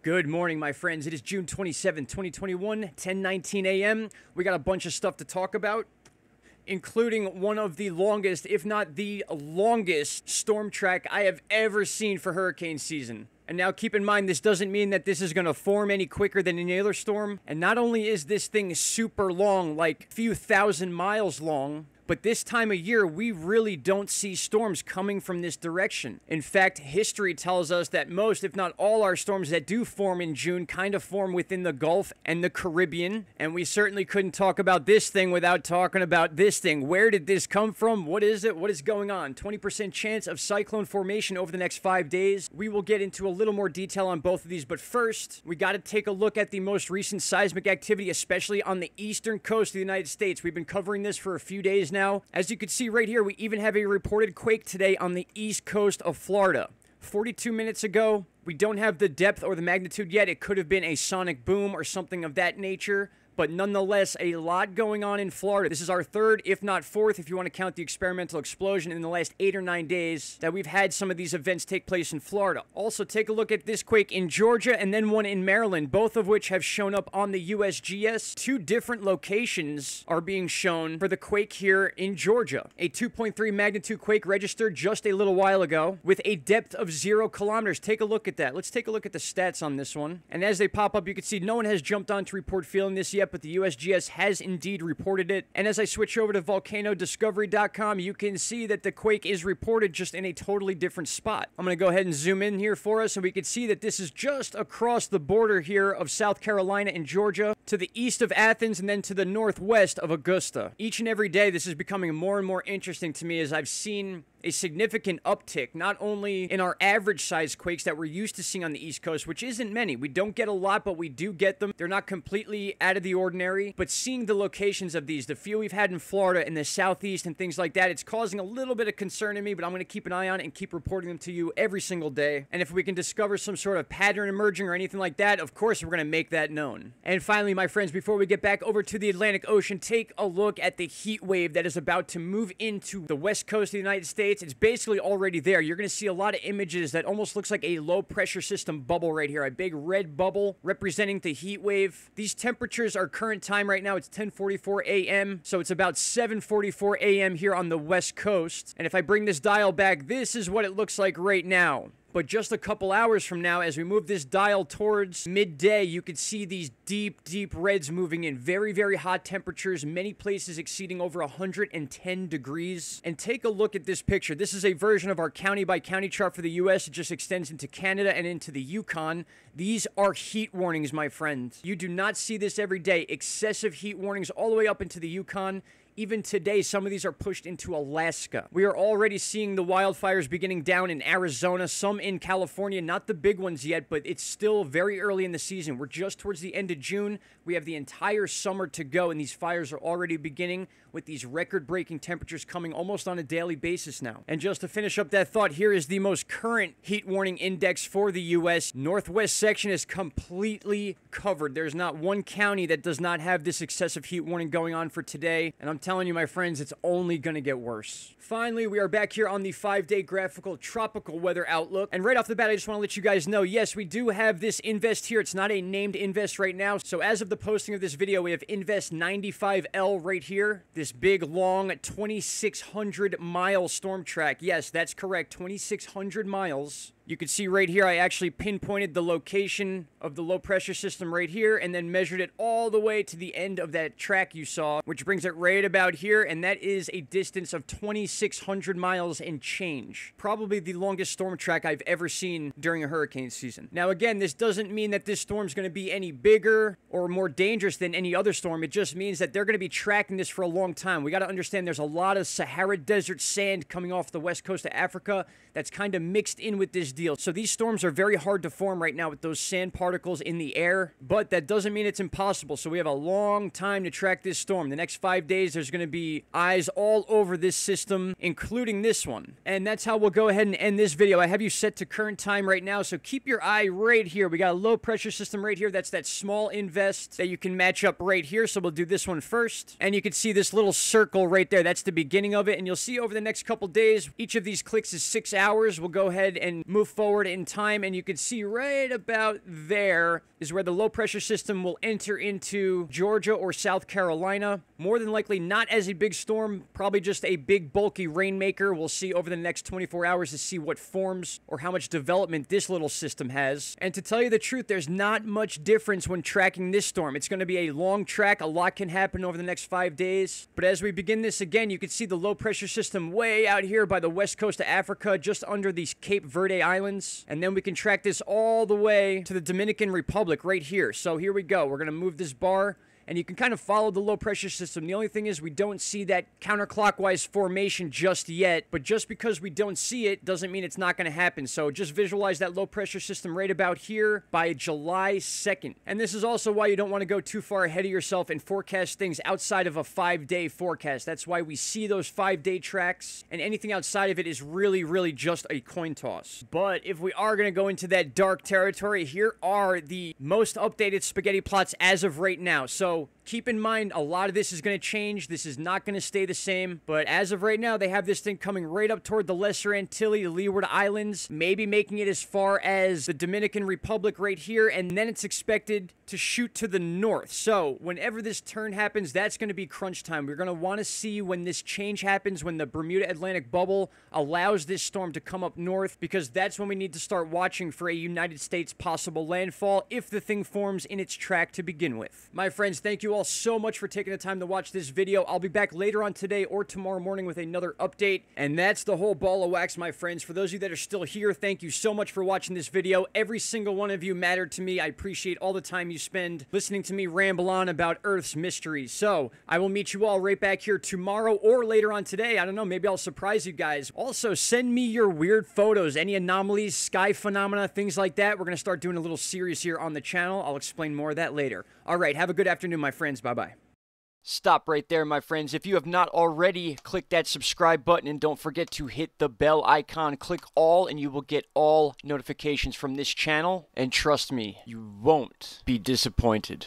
Good morning, my friends. It is June 27th, 2021, 10:19 a.m. We got a bunch of stuff to talk about, including one of the longest, if not the longest, storm track I have ever seen for hurricane season. And now keep in mind, this doesn't mean that this is going to form any quicker than any other storm. And not only is this thing super long, like a few thousand miles long, but this time of year, we really don't see storms coming from this direction. In fact, history tells us that most, if not all, our storms that do form in June kind of form within the Gulf and the Caribbean. And we certainly couldn't talk about this thing without talking about this thing. Where did this come from? What is it? What is going on? 20% chance of cyclone formation over the next 5 days. We will get into a little more detail on both of these, but first, we got to take a look at the most recent seismic activity, especially on the eastern coast of the United States. We've been covering this for a few days now. As you can see right here, we even have a reported quake today on the east coast of Florida. 42 minutes ago, we don't have the depth or the magnitude yet. It could have been a sonic boom or something of that nature. But nonetheless, a lot going on in Florida. This is our third, if not fourth, if you want to count the experimental explosion in the last 8 or 9 days that we've had some of these events take place in Florida. Also, take a look at this quake in Georgia and then one in Maryland, both of which have shown up on the USGS. 2 different locations are being shown for the quake here in Georgia. A 2.3 magnitude quake registered just a little while ago with a depth of 0 kilometers. Take a look at that. Let's take a look at the stats on this one. And as they pop up, you can see no one has jumped on to report feeling this yet, but the USGS has indeed reported it. And as I switch over to volcanodiscovery.com, you can see that the quake is reported just in a totally different spot. I'm going to go ahead and zoom in here for us, and we can see that this is just across the border here of South Carolina and Georgia, to the east of Athens, and then to the northwest of Augusta. Each and every day, this is becoming more and more interesting to me as I've seen a significant uptick, not only in our average size quakes that we're used to seeing on the East Coast, which isn't many. We don't get a lot, but we do get them. They're not completely out of the ordinary, but seeing the locations of these, the few we've had in Florida and the Southeast and things like that, it's causing a little bit of concern in me, but I'm going to keep an eye on it and keep reporting them to you every single day. And if we can discover some sort of pattern emerging or anything like that, of course, we're going to make that known. And finally, my friends, before we get back over to the Atlantic Ocean, take a look at the heat wave that is about to move into the west coast of the United States. It's basically already there. You're going to see a lot of images that almost looks like a low pressure system bubble right here, a big red bubble representing the heat wave. These temperatures are current time right now. It's 10:44 a.m. So it's about 7:44 a.m. here on the west coast. And if I bring this dial back, this is what it looks like right now. But just a couple hours from now, as we move this dial towards midday, you can see these deep, deep reds moving in. Very, very hot temperatures, many places exceeding over 110 degrees. And take a look at this picture. This is a version of our county-by-county chart for the U.S. It just extends into Canada and into the Yukon. These are heat warnings, my friend. You do not see this every day. Excessive heat warnings all the way up into the Yukon. Even today, some of these are pushed into Alaska. We are already seeing the wildfires beginning down in Arizona, some in California, not the big ones yet, but it's still very early in the season. We're just towards the end of June. We have the entire summer to go, and these fires are already beginning with these record-breaking temperatures coming almost on a daily basis now. And just to finish up that thought, here is the most current heat warning index for the U.S. Northwest section is completely covered. There's not one county that does not have this excessive heat warning going on for today, and I'm telling you, my friends, it's only going to get worse. Finally, we are back here on the 5-day graphical tropical weather outlook. And right off the bat, I just want to let you guys know, yes, we do have this Invest here. It's not a named Invest right now. So as of the posting of this video, we have Invest 95L right here. This big, long, 2,600-mile storm track. Yes, that's correct, 2,600 miles. You can see right here, I actually pinpointed the location of the low pressure system right here and then measured it all the way to the end of that track you saw, which brings it right about here, and that is a distance of 2,600 miles and change. Probably the longest storm track I've ever seen during a hurricane season. Now again, this doesn't mean that this storm's going to be any bigger or more dangerous than any other storm. It just means that they're going to be tracking this for a long time. We got to understand there's a lot of Sahara Desert sand coming off the west coast of Africa that's kind of mixed in with this deal. So these storms are very hard to form right now with those sand particles in the air, but that doesn't mean it's impossible. So we have a long time to track this storm. The next 5 days, there's going to be eyes all over this system, including this one. And that's how we'll go ahead and end this video. I have you set to current time right now, so keep your eye right here. We got a low pressure system right here. That's that small Invest that you can match up right here. So we'll do this one first. And you can see this little circle right there. That's the beginning of it. And you'll see over the next couple days, each of these clicks is 6 hours. We'll go ahead and move move forward in time, and you can see right about there is where the low pressure system will enter into Georgia or South Carolina. More than likely not as a big storm, probably just a big bulky rainmaker. We'll see over the next 24 hours to see what forms or how much development this little system has. And to tell you the truth, there's not much difference when tracking this storm. It's going to be a long track. A lot can happen over the next 5 days. But as we begin this again, you can see the low pressure system way out here by the west coast of Africa, just under these Cape Verde Islands. And then we can track this all the way to the Dominican Republic right here. So here we go. We're going to move this bar, and you can kind of follow the low pressure system. The only thing is we don't see that counterclockwise formation just yet, but just because we don't see it doesn't mean it's not going to happen. So just visualize that low pressure system right about here by July 2nd. And this is also why you don't want to go too far ahead of yourself and forecast things outside of a 5-day forecast. That's why we see those 5-day tracks, and anything outside of it is really just a coin toss. But if we are going to go into that dark territory, here are the most updated spaghetti plots as of right now. So keep in mind, a lot of this is going to change. This is not going to stay the same. But as of right now, they have this thing coming right up toward the Lesser Antilles, the Leeward Islands, maybe making it as far as the Dominican Republic right here. And then it's expected to shoot to the north. So whenever this turn happens, that's going to be crunch time. We're going to want to see when this change happens, when the Bermuda Atlantic bubble allows this storm to come up north, because that's when we need to start watching for a United States possible landfall if the thing forms in its track to begin with. My friends, thank you all so much for taking the time to watch this video. I'll be back later on today or tomorrow morning with another update. And that's the whole ball of wax, my friends. For those of you that are still here, thank you so much for watching this video. Every single one of you mattered to me. I appreciate all the time you spend listening to me ramble on about Earth's mysteries. So I will meet you all right back here tomorrow or later on today. I don't know, maybe I'll surprise you guys. Also, send me your weird photos, any anomalies, sky phenomena, things like that. We're going to start doing a little series here on the channel. I'll explain more of that later. All right, have a good afternoon, my friends. Bye-bye. Stop right there, my friends. If you have not already, click that subscribe button, and don't forget to hit the bell icon. Click all, and you will get all notifications from this channel. And trust me, you won't be disappointed.